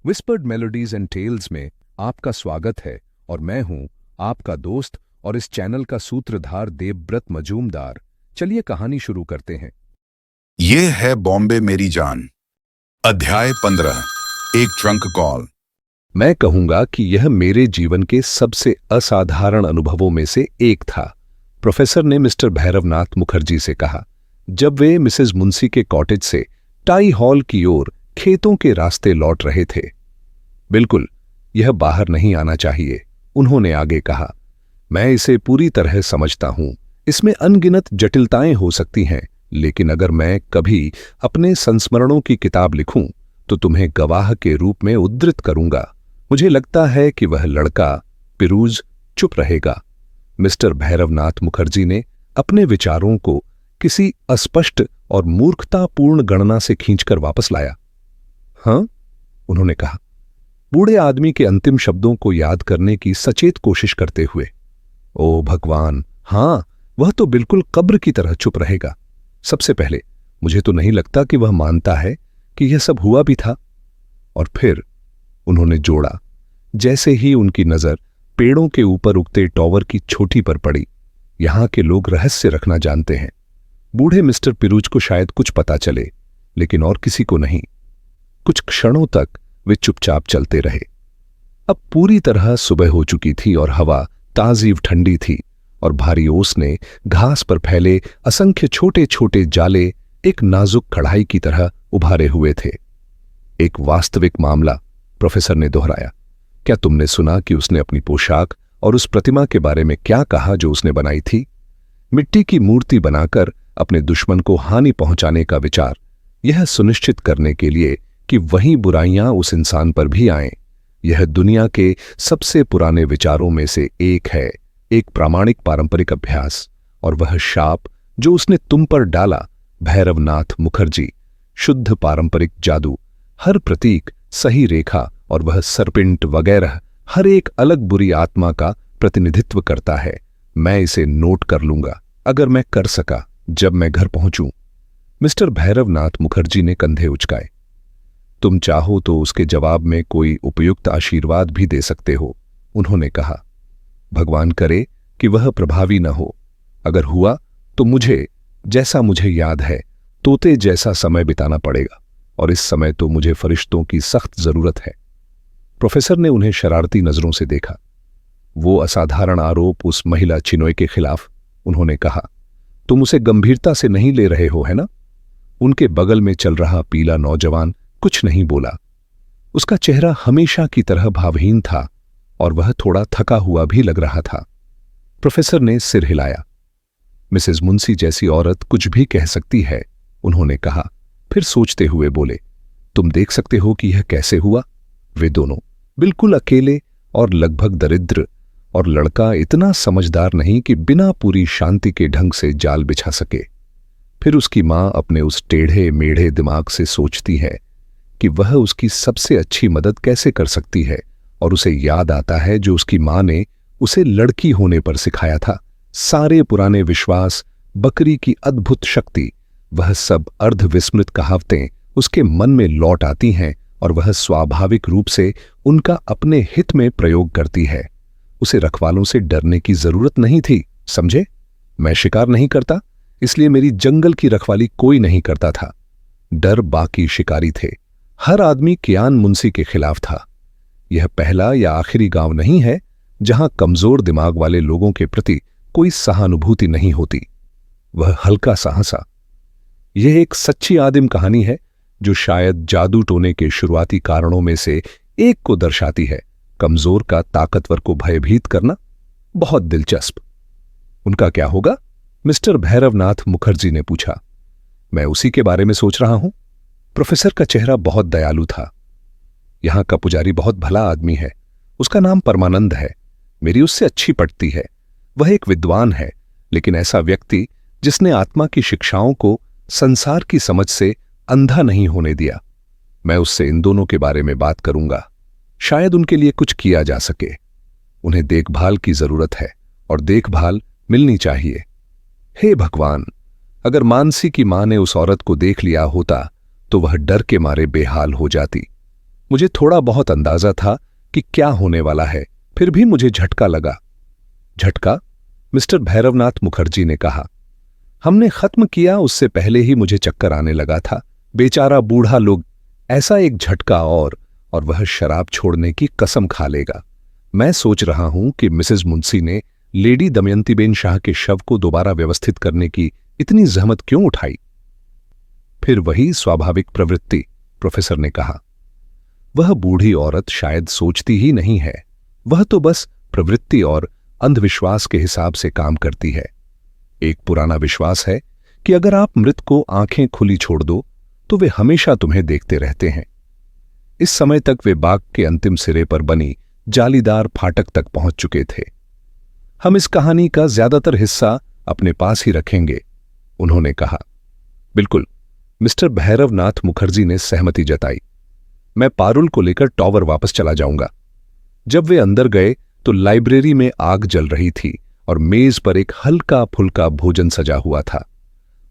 Whispered melodies and tales में आपका स्वागत है और मैं हूं आपका दोस्त और इस चैनल का सूत्रधार देवव्रत मजूमदार। चलिए कहानी शुरू करते हैं। ये है बॉम्बे मेरी जान। अध्याय 15। एक ट्रंक कॉल। मैं कहूंगा कि यह मेरे जीवन के सबसे असाधारण अनुभवों में से एक था, प्रोफेसर ने मिस्टर भैरवनाथ मुखर्जी से कहा, जब वे मिसेस मुंशी के कॉटेज से टाई हॉल की ओर खेतों के रास्ते लौट रहे थे। बिल्कुल, यह बाहर नहीं आना चाहिए, उन्होंने आगे कहा। मैं इसे पूरी तरह समझता हूं, इसमें अनगिनत जटिलताएं हो सकती हैं, लेकिन अगर मैं कभी अपने संस्मरणों की किताब लिखूं तो तुम्हें गवाह के रूप में उद्धृत करूंगा। मुझे लगता है कि वह लड़का पिरूज चुप रहेगा। मिस्टर भैरवनाथ मुखर्जी ने अपने विचारों को किसी अस्पष्ट और मूर्खतापूर्ण गणना से खींचकर वापस लाया। हाँ, उन्होंने कहा, बूढ़े आदमी के अंतिम शब्दों को याद करने की सचेत कोशिश करते हुए। ओ भगवान, हाँ, वह तो बिल्कुल कब्र की तरह चुप रहेगा। सबसे पहले मुझे तो नहीं लगता कि वह मानता है कि यह सब हुआ भी था। और फिर उन्होंने जोड़ा, जैसे ही उनकी नजर पेड़ों के ऊपर उगते टॉवर की छोटी पर पड़ी, यहां के लोग रहस्य रखना जानते हैं। बूढ़े मिस्टर पिरूज को शायद कुछ पता चले, लेकिन और किसी को नहीं। कुछ क्षणों तक वे चुपचाप चलते रहे। अब पूरी तरह सुबह हो चुकी थी और हवा ताजी ठंडी थी और भारी ओस ने घास पर फैले असंख्य छोटे छोटे जाले एक नाजुक कढ़ाई की तरह उभारे हुए थे। एक वास्तविक मामला, प्रोफेसर ने दोहराया। क्या तुमने सुना कि उसने अपनी पोशाक और उस प्रतिमा के बारे में क्या कहा जो उसने बनाई थी? मिट्टी की मूर्ति बनाकर अपने दुश्मन को हानि पहुंचाने का विचार, यह सुनिश्चित करने के लिए कि वही बुराइयां उस इंसान पर भी आएं। यह दुनिया के सबसे पुराने विचारों में से एक है, एक प्रामाणिक पारंपरिक अभ्यास। और वह शाप जो उसने तुम पर डाला, भैरवनाथ मुखर्जी, शुद्ध पारंपरिक जादू, हर प्रतीक, सही रेखा और वह सरपिंट वगैरह हर एक अलग बुरी आत्मा का प्रतिनिधित्व करता है। मैं इसे नोट कर लूंगा, अगर मैं कर सका, जब मैं घर पहुंचूं। मिस्टर भैरवनाथ मुखर्जी ने कंधे उचकाए। तुम चाहो तो उसके जवाब में कोई उपयुक्त आशीर्वाद भी दे सकते हो, उन्होंने कहा। भगवान करे कि वह प्रभावी न हो। अगर हुआ तो मुझे, जैसा मुझे याद है, तोते जैसा समय बिताना पड़ेगा, और इस समय तो मुझे फरिश्तों की सख्त जरूरत है। प्रोफेसर ने उन्हें शरारती नजरों से देखा। वो असाधारण आरोप उस महिला चिनोय के खिलाफ, उन्होंने कहा। तुम उसे गंभीरता से नहीं ले रहे हो, है ना? उनके बगल में चल रहा पीला नौजवान कुछ नहीं बोला। उसका चेहरा हमेशा की तरह भावहीन था और वह थोड़ा थका हुआ भी लग रहा था। प्रोफेसर ने सिर हिलाया। मिसेस मुंशी जैसी औरत कुछ भी कह सकती है, उन्होंने कहा। फिर सोचते हुए बोले, तुम देख सकते हो कि यह कैसे हुआ। वे दोनों बिल्कुल अकेले और लगभग दरिद्र, और लड़का इतना समझदार नहीं कि बिना पूरी शांति के ढंग से जाल बिछा सके। फिर उसकी मां अपने उस टेढ़े मेढ़े दिमाग से सोचती है कि वह उसकी सबसे अच्छी मदद कैसे कर सकती है, और उसे याद आता है जो उसकी मां ने उसे लड़की होने पर सिखाया था। सारे पुराने विश्वास, बकरी की अद्भुत शक्ति, वह सब अर्धविस्मृत कहावतें उसके मन में लौट आती हैं और वह स्वाभाविक रूप से उनका अपने हित में प्रयोग करती है। उसे रखवालों से डरने की जरूरत नहीं थी, समझे? मैं शिकार नहीं करता, इसलिए मेरी जंगल की रखवाली कोई नहीं करता था। डर बाकी शिकारी थे। हर आदमी कियान मुंशी के खिलाफ था। यह पहला या आखिरी गांव नहीं है जहां कमजोर दिमाग वाले लोगों के प्रति कोई सहानुभूति नहीं होती। वह हल्का सा हंसा। यह एक सच्ची आदिम कहानी है जो शायद जादू टोने के शुरुआती कारणों में से एक को दर्शाती है, कमजोर का ताकतवर को भयभीत करना। बहुत दिलचस्प। उनका क्या होगा? मिस्टर भैरवनाथ मुखर्जी ने पूछा। मैं उसी के बारे में सोच रहा हूं। प्रोफेसर का चेहरा बहुत दयालु था। यहां का पुजारी बहुत भला आदमी है, उसका नाम परमानंद है। मेरी उससे अच्छी पटती है। वह एक विद्वान है, लेकिन ऐसा व्यक्ति जिसने आत्मा की शिक्षाओं को संसार की समझ से अंधा नहीं होने दिया। मैं उससे इन दोनों के बारे में बात करूंगा। शायद उनके लिए कुछ किया जा सके। उन्हें देखभाल की जरूरत है और देखभाल मिलनी चाहिए। हे भगवान, अगर मानसी की मां ने उस औरत को देख लिया होता तो वह डर के मारे बेहाल हो जाती। मुझे थोड़ा बहुत अंदाजा था कि क्या होने वाला है, फिर भी मुझे झटका लगा। झटका? मिस्टर भैरवनाथ मुखर्जी ने कहा। हमने खत्म किया उससे पहले ही मुझे चक्कर आने लगा था। बेचारा बूढ़ा लोग, ऐसा एक झटका और वह शराब छोड़ने की कसम खा लेगा। मैं सोच रहा हूं कि मिसेस मुंशी ने लेडी दमयंतीबेन शाह के शव को दोबारा व्यवस्थित करने की इतनी जहमत क्यों उठाई? फिर वही स्वाभाविक प्रवृत्ति, प्रोफेसर ने कहा। वह बूढ़ी औरत शायद सोचती ही नहीं है, वह तो बस प्रवृत्ति और अंधविश्वास के हिसाब से काम करती है। एक पुराना विश्वास है कि अगर आप मृत को आंखें खुली छोड़ दो तो वे हमेशा तुम्हें देखते रहते हैं। इस समय तक वे बाग के अंतिम सिरे पर बनी जालीदार फाटक तक पहुंच चुके थे। हम इस कहानी का ज्यादातर हिस्सा अपने पास ही रखेंगे, उन्होंने कहा। बिल्कुल, मिस्टर भैरवनाथ मुखर्जी ने सहमति जताई। मैं पारुल को लेकर टॉवर वापस चला जाऊंगा। जब वे अंदर गए तो लाइब्रेरी में आग जल रही थी और मेज पर एक हल्का फुल्का भोजन सजा हुआ था।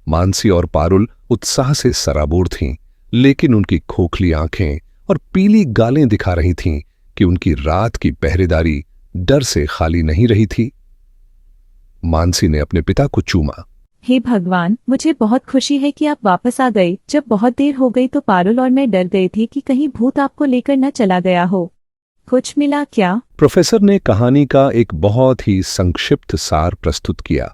मानसी और पारुल उत्साह से सराबोर थीं, लेकिन उनकी खोखली आंखें और पीली गालें दिखा रही थीं कि उनकी रात की पहरेदारी डर से खाली नहीं रही थी। मानसी ने अपने पिता को चूमा। हे भगवान, मुझे बहुत खुशी है कि आप वापस आ गए। जब बहुत देर हो गई तो पारुल और मैं डर गए थे कि कहीं भूत आपको लेकर न चला गया हो। कुछ मिला क्या? प्रोफेसर ने कहानी का एक बहुत ही संक्षिप्त सार प्रस्तुत किया।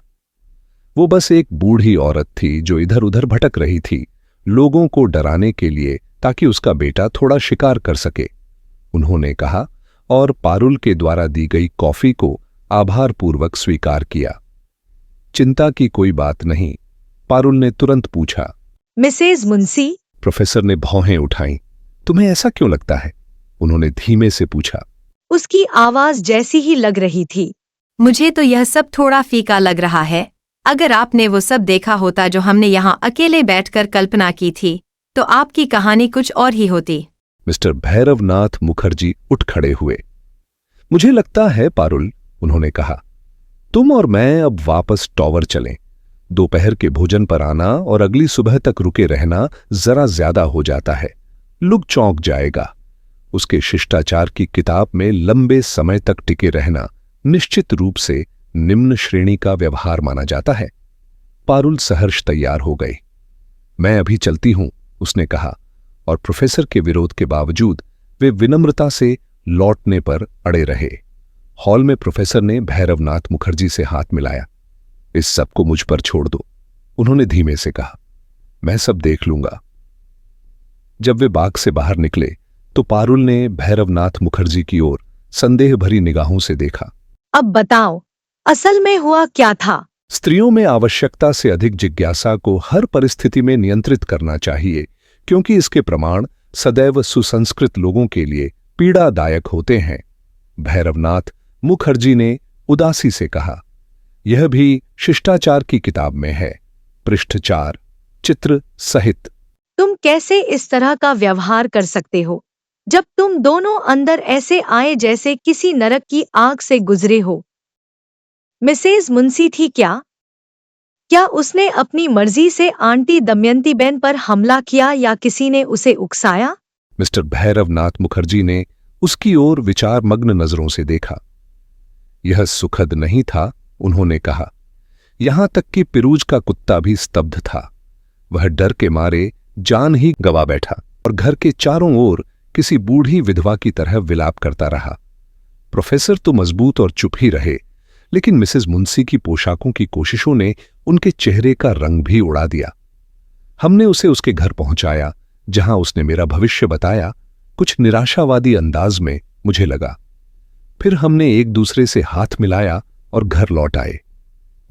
वो बस एक बूढ़ी औरत थी जो इधर उधर भटक रही थी, लोगों को डराने के लिए, ताकि उसका बेटा थोड़ा शिकार कर सके, उन्होंने कहा, और पारुल के द्वारा दी गई कॉफी को आभारपूर्वक स्वीकार किया। चिंता की कोई बात नहीं, पारुल ने तुरंत पूछा। मिसेज मुंशी? प्रोफेसर ने भौहें उठाईं। तुम्हें ऐसा क्यों लगता है? उन्होंने धीमे से पूछा। उसकी आवाज जैसी ही लग रही थी। मुझे तो यह सब थोड़ा फीका लग रहा है। अगर आपने वो सब देखा होता जो हमने यहाँ अकेले बैठकर कल्पना की थी, तो आपकी कहानी कुछ और ही होती। मिस्टर भैरवनाथ मुखर्जी उठ खड़े हुए। मुझे लगता है पारुल, उन्होंने कहा, तुम और मैं अब वापस टॉवर चलें। दोपहर के भोजन पर आना और अगली सुबह तक रुके रहना जरा ज्यादा हो जाता है। लुक चौंक जाएगा। उसके शिष्टाचार की किताब में लंबे समय तक टिके रहना निश्चित रूप से निम्न श्रेणी का व्यवहार माना जाता है। पारुल सहर्ष तैयार हो गई। मैं अभी चलती हूं, उसने कहा, और प्रोफेसर के विरोध के बावजूद वे विनम्रता से लौटने पर अड़े रहे। हॉल में प्रोफेसर ने भैरवनाथ मुखर्जी से हाथ मिलाया। इस सब को मुझ पर छोड़ दो, उन्होंने धीमे से कहा। मैं सब देख लूंगा। जब वे बाग से बाहर निकले तो पारुल ने भैरवनाथ मुखर्जी की ओर संदेह भरी निगाहों से देखा। अब बताओ, असल में हुआ क्या था? स्त्रियों में आवश्यकता से अधिक जिज्ञासा को हर परिस्थिति में नियंत्रित करना चाहिए, क्योंकि इसके प्रमाण सदैव सुसंस्कृत लोगों के लिए पीड़ादायक होते हैं, भैरवनाथ मुखर्जी ने उदासी से कहा। यह भी शिष्टाचार की किताब में है, पृष्ठ 4, चित्र सहित। तुम कैसे इस तरह का व्यवहार कर सकते हो, जब तुम दोनों अंदर ऐसे आए जैसे किसी नरक की आग से गुजरे हो? मिसेज मुंशी थी क्या? क्या उसने अपनी मर्जी से आंटी दमयंतीबेन पर हमला किया या किसी ने उसे उकसाया? मिस्टर भैरवनाथ मुखर्जी ने उसकी ओर विचारमग्न नजरों से देखा। यह सुखद नहीं था, उन्होंने कहा। यहां तक कि पिरूज का कुत्ता भी स्तब्ध था। वह डर के मारे जान ही गवा बैठा और घर के चारों ओर किसी बूढ़ी विधवा की तरह विलाप करता रहा। प्रोफेसर तो मजबूत और चुप ही रहे, लेकिन मिसेस मुंशी की पोशाकों की कोशिशों ने उनके चेहरे का रंग भी उड़ा दिया। हमने उसे उसके घर पहुंचाया, जहां उसने मेरा भविष्य बताया, कुछ निराशावादी अंदाज में, मुझे लगा। फिर हमने एक दूसरे से हाथ मिलाया और घर लौट आए।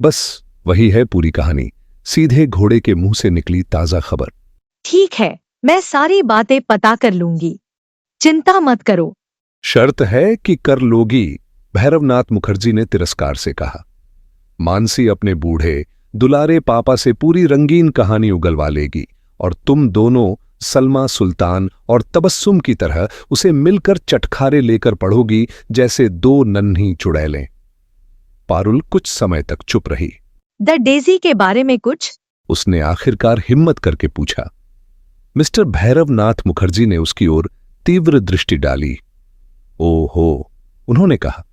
बस वही है पूरी कहानी, सीधे घोड़े के मुंह से निकली ताजा खबर। ठीक है, मैं सारी बातें पता कर लूंगी, चिंता मत करो। शर्त है कि कर लोगी, भैरवनाथ मुखर्जी ने तिरस्कार से कहा। मानसी अपने बूढ़े दुलारे पापा से पूरी रंगीन कहानी उगलवा लेगी और तुम दोनों सलमा सुल्तान और तबस्सुम की तरह उसे मिलकर चटखारे लेकर पढ़ोगी जैसे दो नन्ही चुड़ैलें। पारुल कुछ समय तक चुप रही। द डेजी के बारे में कुछ? उसने आखिरकार हिम्मत करके पूछा। मिस्टर भैरवनाथ मुखर्जी ने उसकी ओर तीव्र दृष्टि डाली। ओहो, उन्होंने कहा,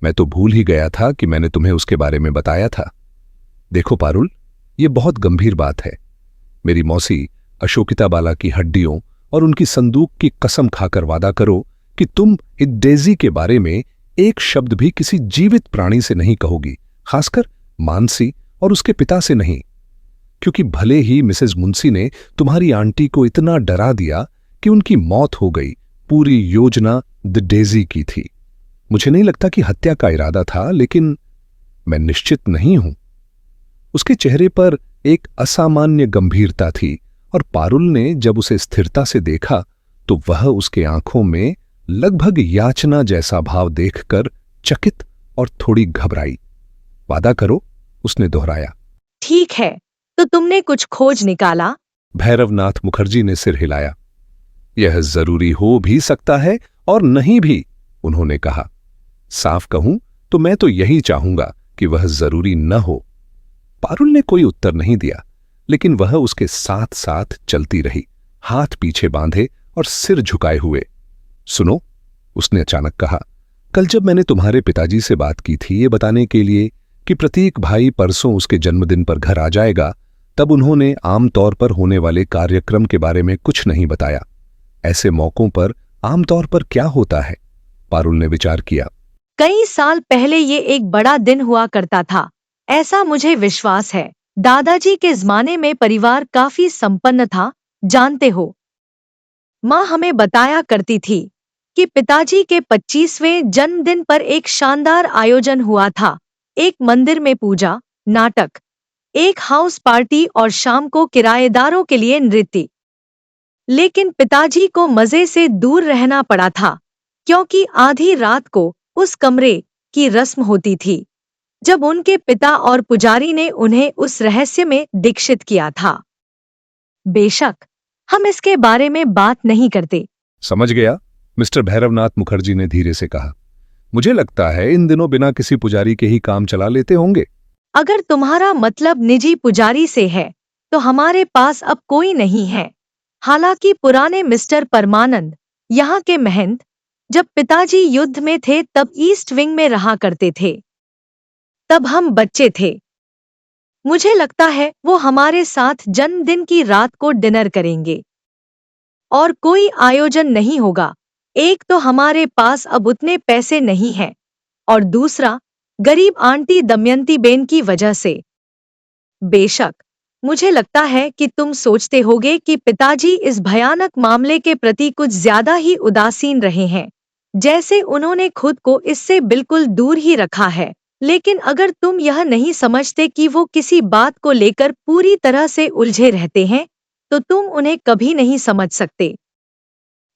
मैं तो भूल ही गया था कि मैंने तुम्हें उसके बारे में बताया था। देखो पारुल, ये बहुत गंभीर बात है। मेरी मौसी अशोकिता बाला की हड्डियों और उनकी संदूक की कसम खाकर वादा करो कि तुम इस डेजी के बारे में एक शब्द भी किसी जीवित प्राणी से नहीं कहोगी, खासकर मानसी और उसके पिता से नहीं, क्योंकि भले ही मिसेस मुंसी ने तुम्हारी आंटी को इतना डरा दिया कि उनकी मौत हो गई, पूरी योजना द डेजी की थी। मुझे नहीं लगता कि हत्या का इरादा था, लेकिन मैं निश्चित नहीं हूं। उसके चेहरे पर एक असामान्य गंभीरता थी और पारुल ने जब उसे स्थिरता से देखा तो वह उसके आंखों में लगभग याचना जैसा भाव देखकर चकित और थोड़ी घबराई। वादा करो, उसने दोहराया। ठीक है, तो तुमने कुछ खोज निकाला? भैरवनाथ मुखर्जी ने सिर हिलाया। यह जरूरी हो भी सकता है और नहीं भी, उन्होंने कहा। साफ कहूं तो मैं तो यही चाहूंगा कि वह जरूरी न हो। पारुल ने कोई उत्तर नहीं दिया, लेकिन वह उसके साथ साथ चलती रही, हाथ पीछे बांधे और सिर झुकाए हुए। सुनो, उसने अचानक कहा, कल जब मैंने तुम्हारे पिताजी से बात की थी ये बताने के लिए कि प्रतीक भाई परसों उसके जन्मदिन पर घर आ जाएगा, तब उन्होंने आमतौर पर होने वाले कार्यक्रम के बारे में कुछ नहीं बताया। ऐसे मौकों पर आमतौर पर क्या होता है? पारुल ने विचार किया। कई साल पहले ये एक बड़ा दिन हुआ करता था, ऐसा मुझे विश्वास है। दादाजी के जमाने में परिवार काफी संपन्न था, जानते हो। माँ हमें बताया करती थी कि पिताजी के 25वें जन्मदिन पर एक शानदार आयोजन हुआ था। एक मंदिर में पूजा, नाटक, एक हाउस पार्टी और शाम को किराएदारों के लिए नृत्य। लेकिन पिताजी को मजे से दूर रहना पड़ा था, क्योंकि आधी रात को उस कमरे की रस्म होती थी जब उनके पिता और पुजारी ने उन्हें उस रहस्य में दीक्षित किया था। बेशक हम इसके बारे में बात नहीं करते। समझ गया, मिस्टर भैरवनाथ मुखर्जी ने धीरे से कहा। मुझे लगता है इन दिनों बिना किसी पुजारी के ही काम चला लेते होंगे। अगर तुम्हारा मतलब निजी पुजारी से है तो हमारे पास अब कोई नहीं है। हालांकि पुराने मिस्टर परमानंद, यहाँ के महंत, जब पिताजी युद्ध में थे तब ईस्ट विंग में रहा करते थे। तब हम बच्चे थे। मुझे लगता है वो हमारे साथ जन्मदिन की रात को डिनर करेंगे। और कोई आयोजन नहीं होगा। एक तो हमारे पास अब उतने पैसे नहीं हैं, और दूसरा गरीब आंटी दमयंती बेन की वजह से। बेशक मुझे लगता है कि तुम सोचते होगे कि पिताजी इस भयानक मामले के प्रति कुछ ज्यादा ही उदासीन रहे हैं, जैसे उन्होंने खुद को इससे बिल्कुल दूर ही रखा है। लेकिन अगर तुम यह नहीं समझते कि वो किसी बात को लेकर पूरी तरह से उलझे रहते हैं, तो तुम उन्हें कभी नहीं समझ सकते।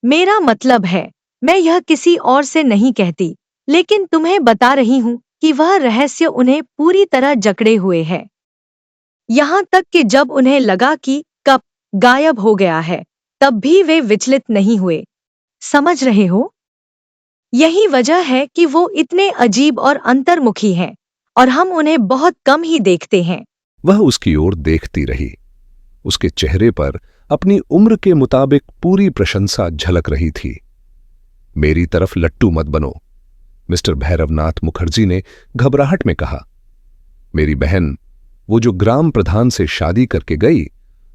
मेरा मतलब है, मैं यह किसी और से नहीं कहती, लेकिन तुम्हें बता रही हूँ कि वह रहस्य उन्हें पूरी तरह जकड़े हुए है। यहाँ तक कि जब उन्हें लगा कि कप गायब हो गया है, तब भी वे विचलित नहीं हुए। समझ रहे हो? यही वजह है कि वो इतने अजीब और अंतर्मुखी हैं, और हम उन्हें बहुत कम ही देखते हैं। वह उसकी ओर देखती रही। उसके चेहरे पर अपनी उम्र के मुताबिक पूरी प्रशंसा झलक रही थी। मेरी तरफ लट्टू मत बनो, मिस्टर भैरवनाथ मुखर्जी ने घबराहट में कहा। मेरी बहन, वो जो ग्राम प्रधान से शादी करके गई,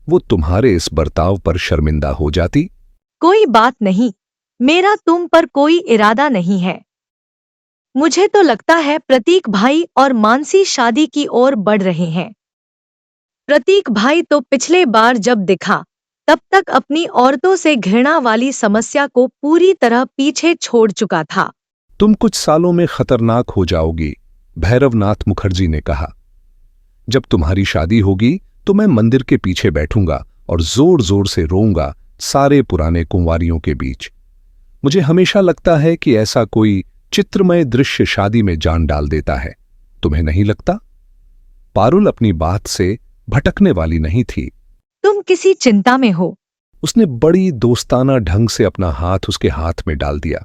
वो तुम्हारे इस बर्ताव पर शर्मिंदा हो जाती। कोई बात नहीं, मेरा तुम पर कोई इरादा नहीं है। मुझे तो लगता है प्रतीक भाई और मानसी शादी की ओर बढ़ रहे हैं। प्रतीक भाई तो पिछले बार जब दिखा तब तक अपनी औरतों से घृणा वाली समस्या को पूरी तरह पीछे छोड़ चुका था। तुम कुछ सालों में खतरनाक हो जाओगी, भैरवनाथ मुखर्जी ने कहा। जब तुम्हारी शादी होगी तो मैं मंदिर के पीछे बैठूंगा और जोर जोर से रोऊंगा सारे पुराने कुंवारियों के बीच। मुझे हमेशा लगता है कि ऐसा कोई चित्रमय दृश्य शादी में जान डाल देता है। तुम्हें नहीं लगता? पारुल अपनी बात से भटकने वाली नहीं थी। तुम किसी चिंता में हो? उसने बड़ी दोस्ताना ढंग से अपना हाथ उसके हाथ में डाल दिया।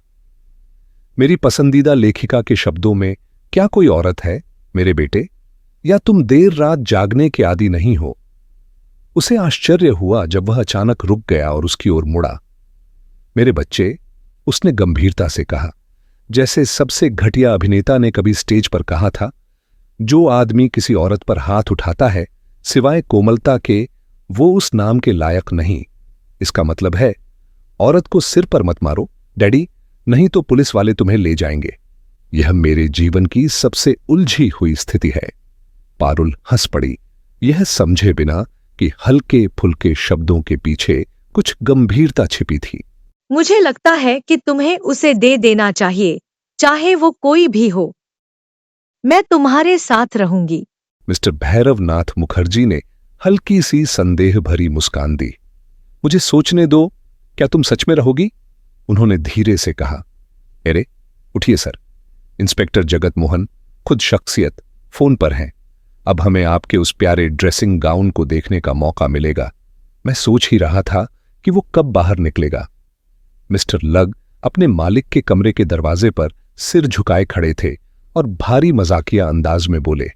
मेरी पसंदीदा लेखिका के शब्दों में, क्या कोई औरत है मेरे बेटे, या तुम देर रात जागने के आदी नहीं हो? उसे आश्चर्य हुआ जब वह अचानक रुक गया और उसकी ओर मुड़ा। मेरे बच्चे, उसने गंभीरता से कहा, जैसे सबसे घटिया अभिनेता ने कभी स्टेज पर कहा था, जो आदमी किसी औरत पर हाथ उठाता है सिवाय कोमलता के, वो उस नाम के लायक नहीं। इसका मतलब है, औरत को सिर पर मत मारो डैडी, नहीं तो पुलिस वाले तुम्हें ले जाएंगे। यह मेरे जीवन की सबसे उलझी हुई स्थिति है। पारुल हंस पड़ी, यह समझे बिना कि हल्के फुल्के शब्दों के पीछे कुछ गंभीरता छिपी थी। मुझे लगता है कि तुम्हें उसे दे देना चाहिए, चाहे वो कोई भी हो। मैं तुम्हारे साथ रहूंगी। मिस्टर भैरवनाथ मुखर्जी ने हल्की सी संदेह भरी मुस्कान दी। मुझे सोचने दो, क्या तुम सच में रहोगी? उन्होंने धीरे से कहा। अरे उठिए सर, इंस्पेक्टर जगत मोहन खुद शख्सियत फोन पर हैं। अब हमें आपके उस प्यारे ड्रेसिंग गाउन को देखने का मौका मिलेगा। मैं सोच ही रहा था कि वो कब बाहर निकलेगा। मिस्टर लग अपने मालिक के कमरे के दरवाजे पर सिर झुकाए खड़े थे और भारी मजाकिया अंदाज में बोले।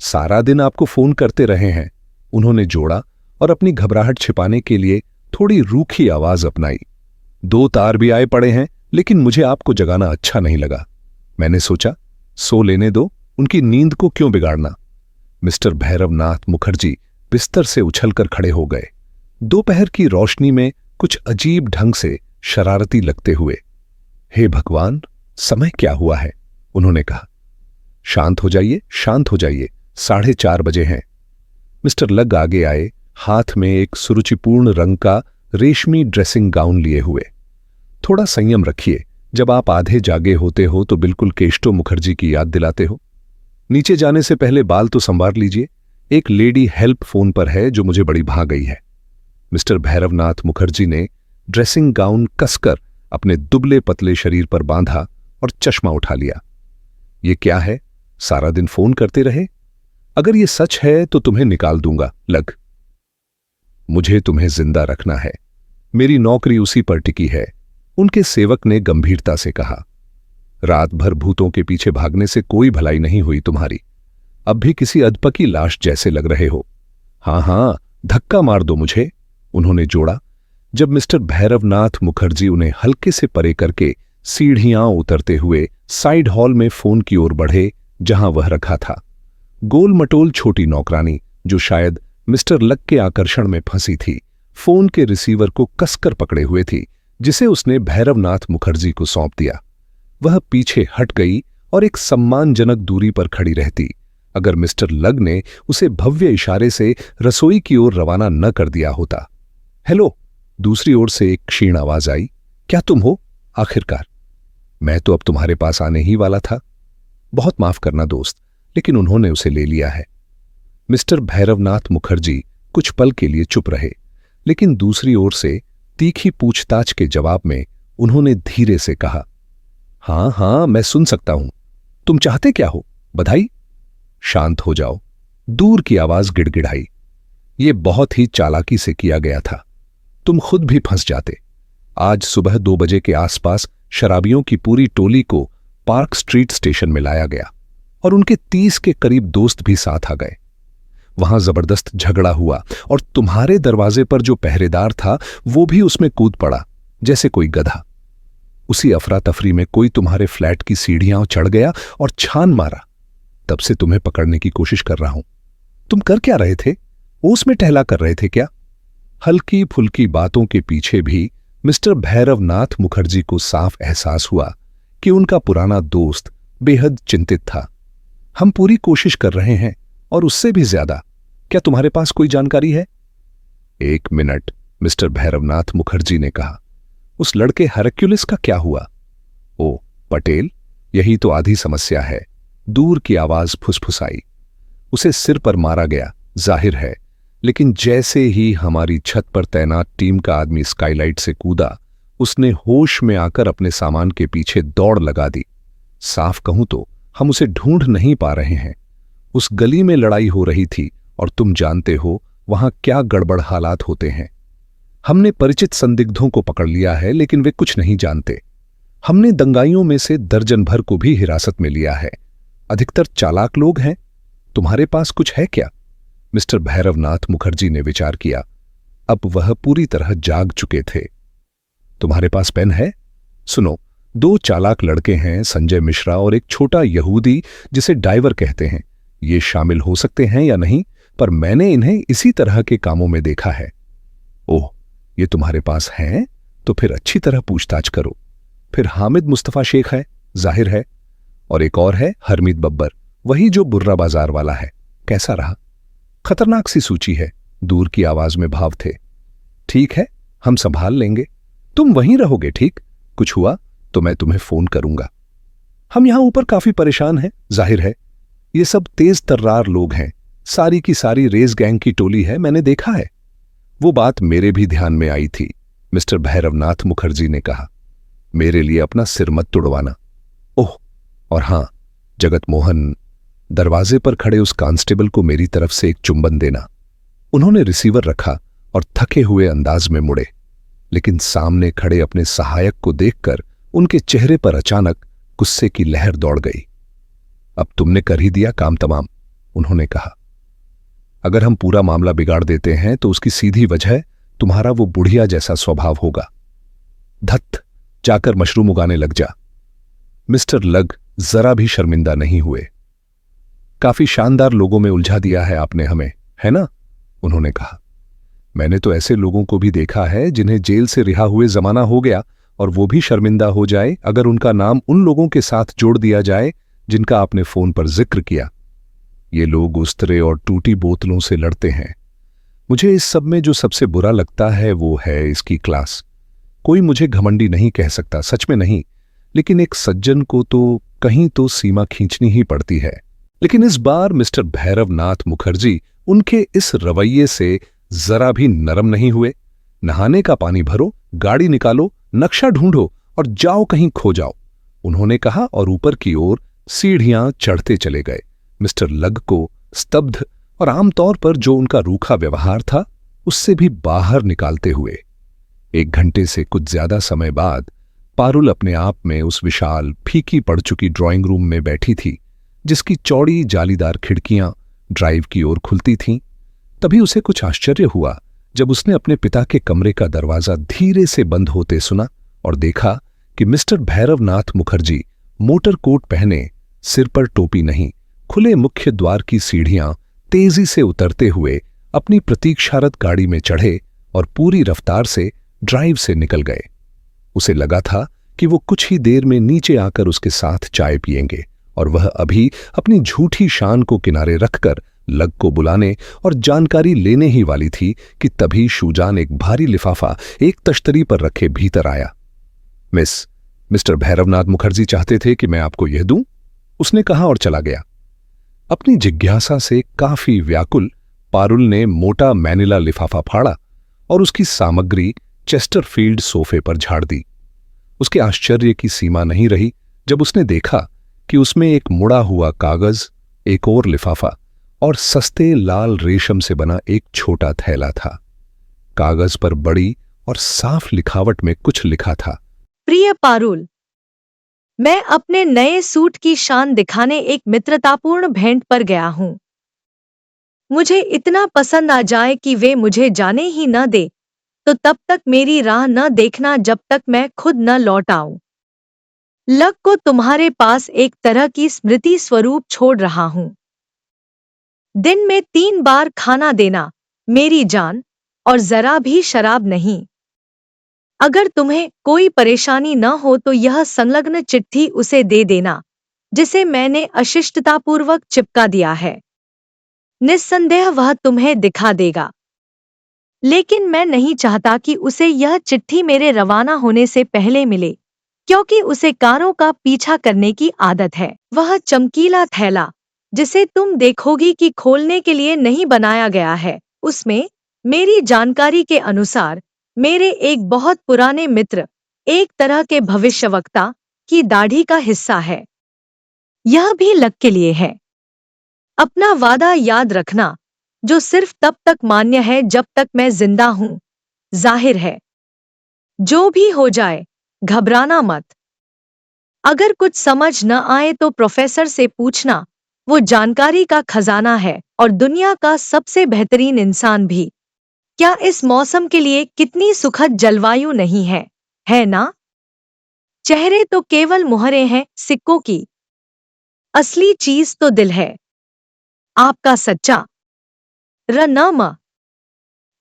सारा दिन आपको फोन करते रहे हैं, उन्होंने जोड़ा और अपनी घबराहट छिपाने के लिए थोड़ी रूखी आवाज अपनाई। 2 तार भी आए पड़े हैं, लेकिन मुझे आपको जगाना अच्छा नहीं लगा। मैंने सोचा सो लेने दो, उनकी नींद को क्यों बिगाड़ना। मिस्टर भैरवनाथ मुखर्जी बिस्तर से उछलकर खड़े हो गए, दोपहर की रोशनी में कुछ अजीब ढंग से शरारती लगते हुए। हे भगवान, समय क्या हुआ है, उन्होंने कहा। शांत हो जाइए, शांत हो जाइए, 4:30 बजे हैं। मिस्टर लग आगे आए, हाथ में एक सुरुचिपूर्ण रंग का रेशमी ड्रेसिंग गाउन लिए हुए। थोड़ा संयम रखिए, जब आप आधे जागे होते हो तो बिल्कुल केष्टो मुखर्जी की याद दिलाते हो। नीचे जाने से पहले बाल तो संवार लीजिए, एक लेडी हेल्प फोन पर है जो मुझे बड़ी भा गई है। मिस्टर भैरवनाथ मुखर्जी ने ड्रेसिंग गाउन कसकर अपने दुबले पतले शरीर पर बांधा और चश्मा उठा लिया। ये क्या है, सारा दिन फोन करते रहे? अगर ये सच है तो तुम्हें निकाल दूंगा लग। मुझे तुम्हें जिंदा रखना है, मेरी नौकरी उसी पर टिकी है, उनके सेवक ने गंभीरता से कहा। रात भर भूतों के पीछे भागने से कोई भलाई नहीं हुई तुम्हारी। अब भी किसी अधपकी लाश जैसे लग रहे हो। हां हां, धक्का मार दो मुझे, उन्होंने जोड़ा जब मिस्टर भैरवनाथ मुखर्जी उन्हें हल्के से परे करके सीढ़ियां उतरते हुए साइड हॉल में फोन की ओर बढ़े जहां वह रखा था। गोल मटोल छोटी नौकरानी, जो शायद मिस्टर लग के आकर्षण में फंसी थी, फोन के रिसीवर को कसकर पकड़े हुए थी, जिसे उसने भैरवनाथ मुखर्जी को सौंप दिया। वह पीछे हट गई और एक सम्मानजनक दूरी पर खड़ी रहती, अगर मिस्टर लग ने उसे भव्य इशारे से रसोई की ओर रवाना न कर दिया होता। हेलो, दूसरी ओर से एक क्षीण आवाज आई। क्या तुम हो? आखिरकार मैं तो अब तुम्हारे पास आने ही वाला था। बहुत माफ करना दोस्त, लेकिन उन्होंने उसे ले लिया है। मिस्टर भैरवनाथ मुखर्जी कुछ पल के लिए चुप रहे, लेकिन दूसरी ओर से तीखी पूछताछ के जवाब में उन्होंने धीरे से कहा, हां हां, मैं सुन सकता हूं। तुम चाहते क्या हो? बधाई? शांत हो जाओ, दूर की आवाज गिड़गिड़ाई। ये बहुत ही चालाकी से किया गया था, तुम खुद भी फंस जाते। आज सुबह 2 बजे के आसपास शराबियों की पूरी टोली को पार्क स्ट्रीट स्टेशन में लाया गया और उनके 30 के करीब दोस्त भी साथ आ गए। वहां जबरदस्त झगड़ा हुआ और तुम्हारे दरवाजे पर जो पहरेदार था वो भी उसमें कूद पड़ा जैसे कोई गधा। उसी अफरा तफरी में कोई तुम्हारे फ्लैट की सीढ़ियां चढ़ गया और छान मारा। तब से तुम्हें पकड़ने की कोशिश कर रहा हूं। तुम कर क्या रहे थे? ओस में टहला कर रहे थे क्या? हल्की फुल्की बातों के पीछे भी मिस्टर भैरवनाथ मुखर्जी को साफ एहसास हुआ कि उनका पुराना दोस्त बेहद चिंतित था। हम पूरी कोशिश कर रहे हैं और उससे भी ज्यादा। क्या तुम्हारे पास कोई जानकारी है? 1 मिनट, मिस्टर भैरवनाथ मुखर्जी ने कहा। उस लड़के हरक्युलिस का क्या हुआ? ओ पटेल, यही तो आधी समस्या है। दूर की आवाज फुसफुसाई। उसे सिर पर मारा गया, जाहिर है, लेकिन जैसे ही हमारी छत पर तैनात टीम का आदमी स्काईलाइट से कूदा, उसने होश में आकर अपने सामान के पीछे दौड़ लगा दी। साफ कहूं तो हम उसे ढूंढ नहीं पा रहे हैं। उस गली में लड़ाई हो रही थी और तुम जानते हो वहां क्या गड़बड़ हालात होते हैं। हमने परिचित संदिग्धों को पकड़ लिया है, लेकिन वे कुछ नहीं जानते। हमने दंगाइयों में से दर्जन भर को भी हिरासत में लिया है। अधिकतर चालाक लोग हैं। तुम्हारे पास कुछ है क्या? मिस्टर भैरवनाथ मुखर्जी ने विचार किया। अब वह पूरी तरह जाग चुके थे। तुम्हारे पास पेन है? सुनो, 2 चालाक लड़के हैं, संजय मिश्रा और एक छोटा यहूदी जिसे डाइवर कहते हैं। ये शामिल हो सकते हैं या नहीं, पर मैंने इन्हें इसी तरह के कामों में देखा है। ओह, ये तुम्हारे पास हैं? तो फिर अच्छी तरह पूछताछ करो। फिर हामिद मुस्तफा शेख है, जाहिर है, और एक और है हरमीत बब्बर, वही जो बुर्रा बाजार वाला है। कैसा रहा? खतरनाक सी सूची है, दूर की आवाज में भाव थे। ठीक है, हम संभाल लेंगे, तुम वहीं रहोगे, ठीक? कुछ हुआ तो मैं तुम्हें फोन करूंगा। हम यहां ऊपर काफी परेशान हैं, जाहिर है। ये सब तेज तर्रार लोग हैं, सारी की सारी रेस गैंग की टोली है, मैंने देखा है। वो बात मेरे भी ध्यान में आई थी, मिस्टर भैरवनाथ मुखर्जी ने कहा। मेरे लिए अपना सिर मत तुड़वाना। ओह, और हां, जगत मोहन, दरवाजे पर खड़े उस कांस्टेबल को मेरी तरफ से एक चुंबन देना। उन्होंने रिसीवर रखा और थके हुए अंदाज में मुड़े, लेकिन सामने खड़े अपने सहायक को देखकर उनके चेहरे पर अचानक गुस्से की लहर दौड़ गई। अब तुमने कर ही दिया काम तमाम, उन्होंने कहा। अगर हम पूरा मामला बिगाड़ देते हैं तो उसकी सीधी वजह तुम्हारा वो बुढ़िया जैसा स्वभाव होगा। धत, जाकर मशरूम उगाने लग जा। मिस्टर लग जरा भी शर्मिंदा नहीं हुए। काफी शानदार लोगों में उलझा दिया है आपने हमें, है ना? उन्होंने कहा। मैंने तो ऐसे लोगों को भी देखा है जिन्हें जेल से रिहा हुए जमाना हो गया और वो भी शर्मिंदा हो जाए अगर उनका नाम उन लोगों के साथ जोड़ दिया जाए जिनका आपने फोन पर जिक्र किया। ये लोग उस्तरे और टूटी बोतलों से लड़ते हैं। मुझे इस सब में जो सबसे बुरा लगता है वो है इसकी क्लास। कोई मुझे घमंडी नहीं कह सकता, सच में नहीं, लेकिन एक सज्जन को तो कहीं तो सीमा खींचनी ही पड़ती है। लेकिन इस बार मिस्टर भैरवनाथ मुखर्जी उनके इस रवैये से जरा भी नरम नहीं हुए। नहाने का पानी भरो, गाड़ी निकालो, नक्शा ढूंढो और जाओ कहीं खो जाओ, उन्होंने कहा और ऊपर की ओर सीढ़ियां चढ़ते चले गए, मिस्टर लग को स्तब्ध और आमतौर पर जो उनका रूखा व्यवहार था उससे भी बाहर निकालते हुए। 1 घंटे से कुछ ज्यादा समय बाद पारुल अपने आप में उस विशाल फीकी पड़ चुकी ड्राइंग रूम में बैठी थी, जिसकी चौड़ी जालीदार खिड़कियां ड्राइव की ओर खुलती थीं। तभी उसे कुछ आश्चर्य हुआ जब उसने अपने पिता के कमरे का दरवाजा धीरे से बंद होते सुना और देखा कि mister Bhairavnath Mukherjee motor coat पहने, सिर पर टोपी नहीं, खुले मुख्य द्वार की सीढ़ियां तेजी से उतरते हुए अपनी प्रतीक्षारत गाड़ी में चढ़े और पूरी रफ्तार से ड्राइव से निकल गए। उसे लगा था कि वो कुछ ही देर में नीचे आकर उसके साथ चाय पिएंगे और वह अभी अपनी झूठी शान को किनारे रखकर लग को बुलाने और जानकारी लेने ही वाली थी कि तभी शूजान एक भारी लिफाफा एक तश्तरी पर रखे भीतर आया। मिस्टर भैरवनाथ मुखर्जी चाहते थे कि मैं आपको यह दूं, उसने कहा और चला गया। अपनी जिज्ञासा से काफी व्याकुल पारुल ने मोटा मैनिला लिफाफा फाड़ा और उसकी सामग्री चेस्टरफील्ड सोफे पर झाड़ दी। उसके आश्चर्य की सीमा नहीं रही जब उसने देखा कि उसमें एक मुड़ा हुआ कागज, एक और लिफाफा और सस्ते लाल रेशम से बना एक छोटा थैला था। कागज पर बड़ी और साफ लिखावट में कुछ लिखा था। प्रिय पारुल, मैं अपने नए सूट की शान दिखाने एक मित्रतापूर्ण भेंट पर गया हूं। मुझे इतना पसंद आ जाए कि वे मुझे जाने ही न दे, तो तब तक मेरी राह न देखना जब तक मैं खुद न लौट आऊं। लग को तुम्हारे पास एक तरह की स्मृति स्वरूप छोड़ रहा हूं। दिन में 3 बार खाना देना, मेरी जान, और जरा भी शराब नहीं। अगर तुम्हें कोई परेशानी न हो तो यह संलग्न चिट्ठी उसे दे देना जिसे मैंने अशिष्टतापूर्वक चिपका दिया है। निस्संदेह वह तुम्हें दिखा देगा, लेकिन मैं नहीं चाहता कि उसे यह चिट्ठी मेरे रवाना होने से पहले मिले, क्योंकि उसे कारों का पीछा करने की आदत है। वह चमकीला थैला, जिसे तुम देखोगी कि खोलने के लिए नहीं बनाया गया है, उसमें मेरी जानकारी के अनुसार मेरे एक बहुत पुराने मित्र, एक तरह के भविष्यवक्ता, की दाढ़ी का हिस्सा है। यह भी लग के लिए है। अपना वादा याद रखना, जो सिर्फ तब तक मान्य है जब तक मैं जिंदा हूं। जाहिर है, जो भी हो जाए, घबराना मत। अगर कुछ समझ न आए तो प्रोफेसर से पूछना, वो जानकारी का खजाना है और दुनिया का सबसे बेहतरीन इंसान भी। क्या इस मौसम के लिए कितनी सुखद जलवायु नहीं है? है ना? चेहरे तो केवल मुहरे हैं सिक्कों की। असली चीज तो दिल है। आपका सच्चा रनम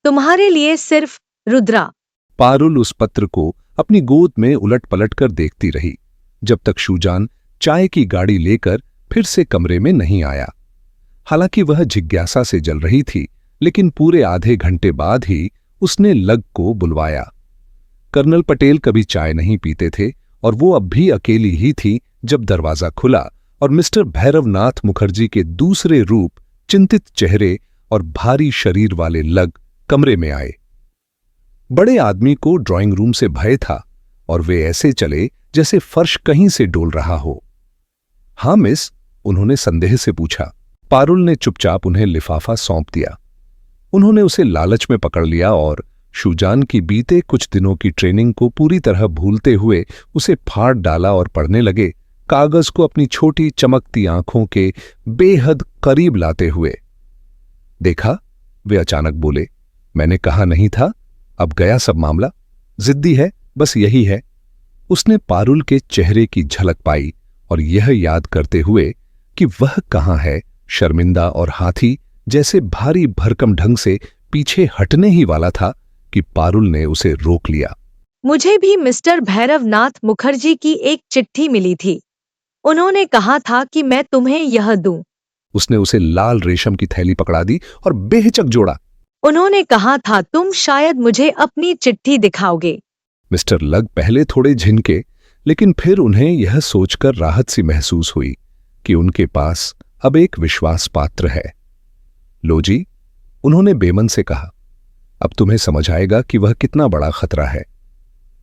तुम्हारे लिए सिर्फ रुद्रा। पारुल उस पत्र को अपनी गोद में उलट पलट कर देखती रही जब तक शुजान चाय की गाड़ी लेकर फिर से कमरे में नहीं आया। हालांकि वह जिज्ञासा से जल रही थी, लेकिन पूरे आधे घंटे बाद ही उसने लग को बुलवाया। कर्नल पटेल कभी चाय नहीं पीते थे और वो अब भी अकेली ही थी जब दरवाजा खुला और मिस्टर भैरवनाथ मुखर्जी के दूसरे रूप, चिंतित चेहरे और भारी शरीर वाले लग कमरे में आए। बड़े आदमी को ड्राइंग रूम से भय था और वे ऐसे चले जैसे फर्श कहीं से डोल रहा हो। हाँ मिस, उन्होंने संदेह से पूछा। पारुल ने चुपचाप उन्हें लिफाफा सौंप दिया। उन्होंने उसे लालच में पकड़ लिया और शुजान की बीते कुछ दिनों की ट्रेनिंग को पूरी तरह भूलते हुए उसे फाड़ डाला और पढ़ने लगे, कागज को अपनी छोटी चमकती आंखों के बेहद करीब लाते हुए। देखा, वे अचानक बोले, मैंने कहा नहीं था? अब गया सब मामला। जिद्दी है, बस यही है। उसने पारुल के चेहरे की झलक पाई और यह याद करते हुए कि वह कहाँ है, शर्मिंदा और हाथी जैसे भारी भरकम ढंग से पीछे हटने ही वाला था कि पारुल ने उसे रोक लिया। मुझे भी मिस्टर भैरवनाथ मुखर्जी की एक चिट्ठी मिली थी। उन्होंने कहा था कि मैं तुम्हें यह दूं। उसने उसे लाल रेशम की थैली पकड़ा दी और बेहिचक जोड़ा। उन्होंने कहा था तुम शायद मुझे अपनी चिट्ठी दिखाओगे। मिस्टर लग पहले थोड़े झिनके, लेकिन फिर उन्हें यह सोचकर राहत सी महसूस हुई कि उनके पास अब एक विश्वास पात्र है। लो जी, उन्होंने बेमन से कहा, अब तुम्हें समझ आएगा कि वह कितना बड़ा खतरा है।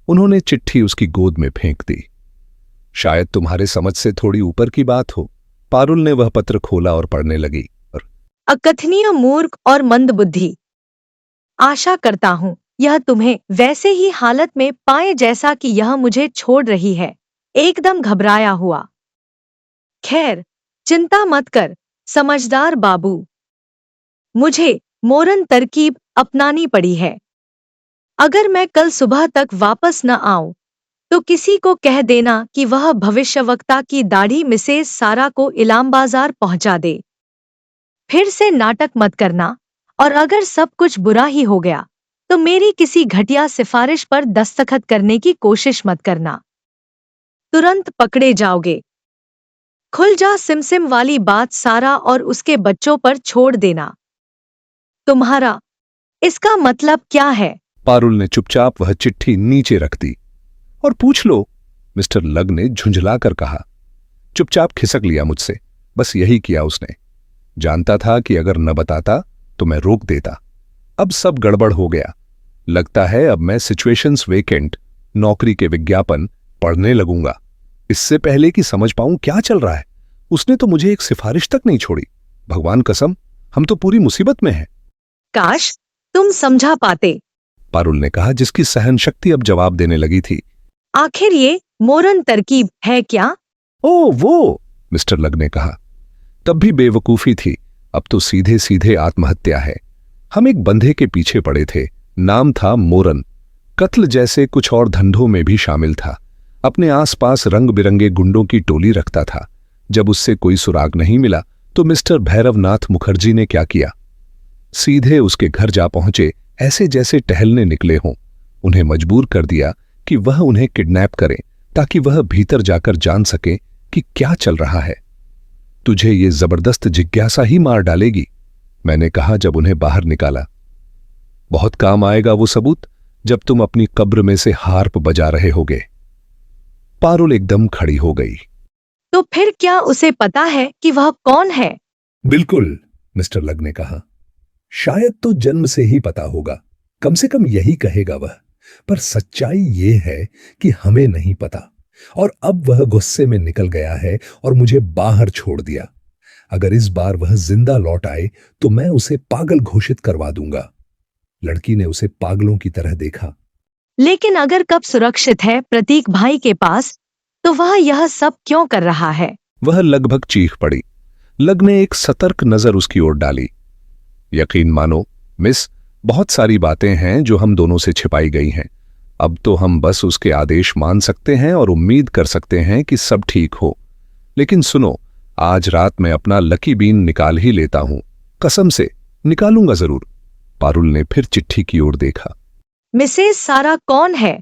उन्होंने चिट्ठी उसकी गोद में फेंक दी। शायद तुम्हारे समझ से थोड़ी ऊपर की बात हो। पारुल ने वह पत्र खोला और पढ़ने लगी। अकथनीय मूर्ख और मंदबुद्धि। आशा करता हूँ यह तुम्हें वैसे ही हालत में पाए जैसा कि यह मुझे छोड़ रही है, एकदम घबराया हुआ। खैर, चिंता मत कर समझदार बाबू। मुझे मोरन तरकीब अपनानी पड़ी है। अगर मैं कल सुबह तक वापस न आऊं तो किसी को कह देना कि वह भविष्यवक्ता की दाढ़ी मिसेज सारा को इलाम बाजार पहुंचा दे। फिर से नाटक मत करना, और अगर सब कुछ बुरा ही हो गया तो मेरी किसी घटिया सिफारिश पर दस्तखत करने की कोशिश मत करना। तुरंत पकड़े जाओगे। खुल जा सिमसिम वाली बात सारा और उसके बच्चों पर छोड़ देना। तुम्हारा इसका मतलब क्या है? पारुल ने चुपचाप वह चिट्ठी नीचे रख दी। और पूछ लो, मिस्टर लग ने झुंझलाकर कहा। चुपचाप खिसक लिया मुझसे, बस यही किया उसने। जानता था कि अगर न बताता तो मैं रोक देता। अब सब गड़बड़ हो गया। लगता है अब मैं सिचुएशंस वेकेंट, नौकरी के विज्ञापन पढ़ने लगूंगा, इससे पहले कि समझ पाऊं क्या चल रहा है। उसने तो मुझे एक सिफारिश तक नहीं छोड़ी। भगवान कसम, हम तो पूरी मुसीबत में हैं। काश तुम समझा पाते, पारुल ने कहा, जिसकी सहन शक्ति अब जवाब देने लगी थी। आखिर ये मोरन तरकीब है क्या? ओ वो, मिस्टर लग ने कहा। तब भी बेवकूफी थी, अब तो सीधे सीधे आत्महत्या है। हम एक बंधे के पीछे पड़े थे, नाम था मोरन। कत्ल जैसे कुछ और धंधों में भी शामिल था। अपने आसपास रंग बिरंगे गुंडों की टोली रखता था। जब उससे कोई सुराग नहीं मिला तो मिस्टर भैरवनाथ मुखर्जी ने क्या किया? सीधे उसके घर जा पहुंचे, ऐसे जैसे टहलने निकले हों। उन्हें मजबूर कर दिया कि वह उन्हें किडनैप करें ताकि वह भीतर जाकर जान सके कि क्या चल रहा है। तुझे ये जबरदस्त जिज्ञासा ही मार डालेगी, मैंने कहा जब उन्हें बाहर निकाला। बहुत काम आएगा वो सबूत जब तुम अपनी कब्र में से हार्प बजा रहे होगे। पारुल एकदम खड़ी हो गई। तो फिर क्या उसे पता है कि वह कौन है? बिल्कुल, मिस्टर लग ने कहा। शायद तो जन्म से ही पता होगा, कम से कम यही कहेगा वह। पर सच्चाई ये है कि हमें नहीं पता, और अब वह गुस्से में निकल गया है और मुझे बाहर छोड़ दिया। अगर इस बार वह जिंदा लौट आए तो मैं उसे पागल घोषित करवा दूंगा। लड़की ने उसे पागलों की तरह देखा। लेकिन अगर कब सुरक्षित है प्रतीक भाई के पास, तो वह यह सब क्यों कर रहा है? वह लगभग चीख पड़ी। लग ने एक सतर्क नजर उसकी ओर डाली। यकीन मानो मिस, बहुत सारी बातें हैं जो हम दोनों से छिपाई गई हैं। अब तो हम बस उसके आदेश मान सकते हैं और उम्मीद कर सकते हैं कि सब ठीक हो। लेकिन सुनो, आज रात मैं अपना लकी बीन निकाल ही लेता हूं। कसम से निकालूंगा जरूर। पारुल ने फिर चिट्ठी की ओर देखा। मिसेज सारा कौन है?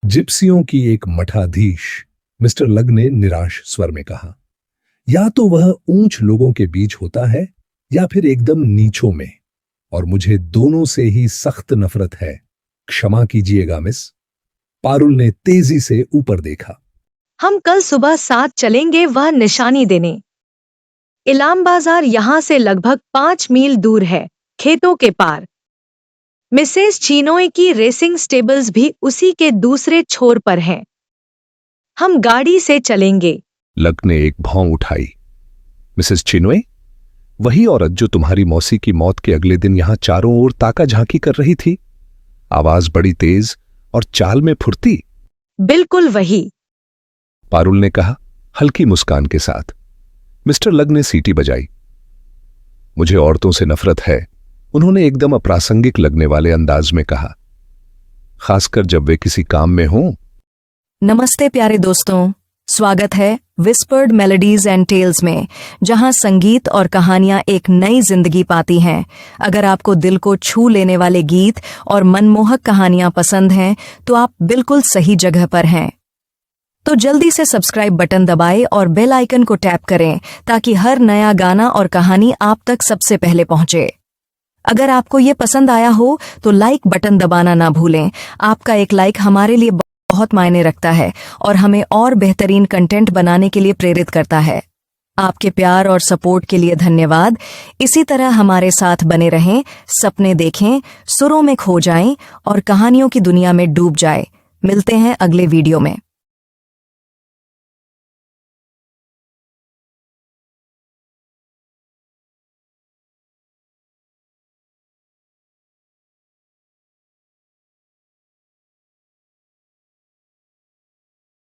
जिप्सियों की एक मठाधीश, मिस्टर लग ने निराश स्वर में कहा। या तो वह ऊंच लोगों के बीच होता है या फिर एकदम नीचों में, और मुझे दोनों से ही सख्त नफरत है। क्षमा कीजिएगा मिस। पारुल ने तेजी से ऊपर देखा। हम कल सुबह 7 चलेंगे वह निशानी देने। इलाम बाजार यहां से लगभग 5 मील दूर है, खेतों के पार। मिसेस चीनोय की रेसिंग स्टेबल्स भी उसी के दूसरे छोर पर हैं। हम गाड़ी से चलेंगे। लग ने एक भौं उठाई। मिसेस चिनोय, वही औरत जो तुम्हारी मौसी की मौत के अगले दिन यहां चारों ओर ताका झांकी कर रही थी? आवाज बड़ी तेज और चाल में फुर्ती। बिल्कुल वही, पारुल ने कहा, हल्की मुस्कान के साथ। मिस्टर लग ने सीटी बजाई। मुझे औरतों से नफरत है, उन्होंने एकदम अप्रासंगिक लगने वाले अंदाज में कहा, खासकर जब वे किसी काम में हों। नमस्ते प्यारे दोस्तों, स्वागत है विस्पर्ड मेलोडीज एंड टेल्स में, जहां संगीत और कहानियां एक नई जिंदगी पाती हैं। अगर आपको दिल को छू लेने वाले गीत और मनमोहक कहानियां पसंद हैं तो आप बिल्कुल सही जगह पर हैं। तो जल्दी से सब्सक्राइब बटन दबाएं और बेल आइकन को टैप करें ताकि हर नया गाना और कहानी आप तक सबसे पहले पहुंचे। अगर आपको ये पसंद आया हो तो लाइक बटन दबाना ना भूलें। आपका एक लाइक हमारे लिए बहुत मायने रखता है और हमें और बेहतरीन कंटेंट बनाने के लिए प्रेरित करता है। आपके प्यार और सपोर्ट के लिए धन्यवाद। इसी तरह हमारे साथ बने रहें, सपने देखें, सुरों में खो जाएं और कहानियों की दुनिया में डूब जाएं। मिलते हैं अगले वीडियो में।